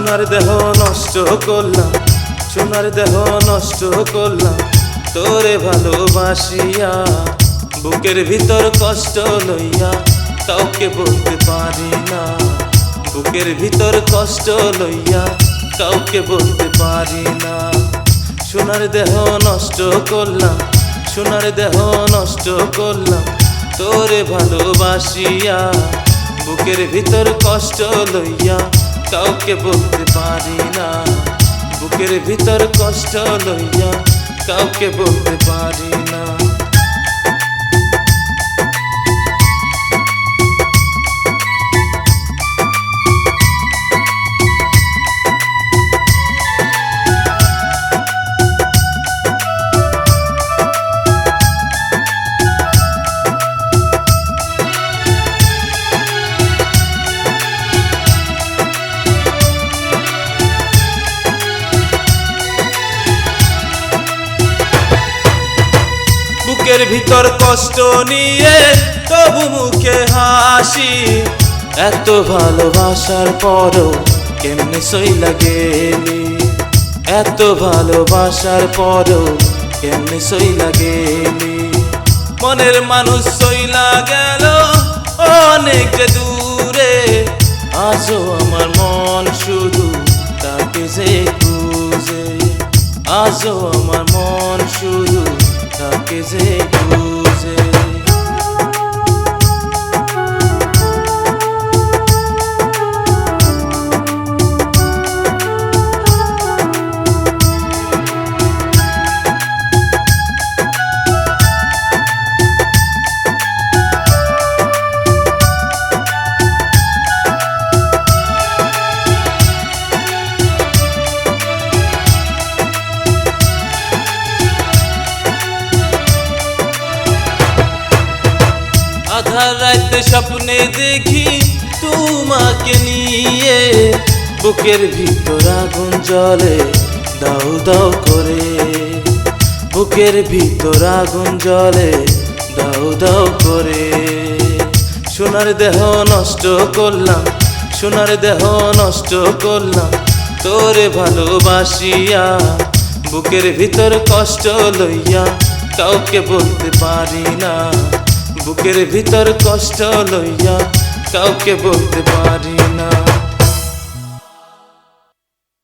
সোনার দেহ নষ্ট করলাম, সোনার দেহ নষ্ট করলাম তোরে ভালোবাসিয়া। বুকের ভিতর কষ্ট লইয়া কাউকে বলতে পারি না, বুকের ভিতর কষ্ট লইয়া কাউকে বলতে পারি না। সোনার দেহ নষ্ট করলাম, সোনার দেহ নষ্ট করলাম তোরে ভালোবাসিয়া। বুকের ভিতর কষ্ট লইয়া কাউকে বলতে পারি না, বুকের ভিতর কষ্ট লইয়া কাউকে বলতে পারি না। বুকের ভিতর কষ্ট নিয়ে তবু মুখে হাসি, এত ভালোবাসার পরও কেমনে সইলা গেলি, এত ভালোবাসার পরও কেমনে সইলা গেলি। মনের মানুষ সইলা গেল অনেক যে দূরে, আজও আমার মন শুধু তাকে যে খুঁজে, আজও আমার মন শুধু তাকে যে খুঁজে। আধার রাতে স্বপ্নে দেখি তোমাকে নিয়ে, বুকের ভিতর আগুন জ্বলে দাউ দাউ করে, বুকের ভিতর আগুন জ্বলে দাউ দাউ করে। সোনার দেহ নষ্ট করলাম, সোনার দেহ নষ্ট করলাম তোরে ভালোবাসিয়া। বুকের ভিতর কষ্ট লইয়া কাউকে বলতে পারি না, বুকের ভিতর কষ্ট লইয়া কাউকে বলতে পারি না।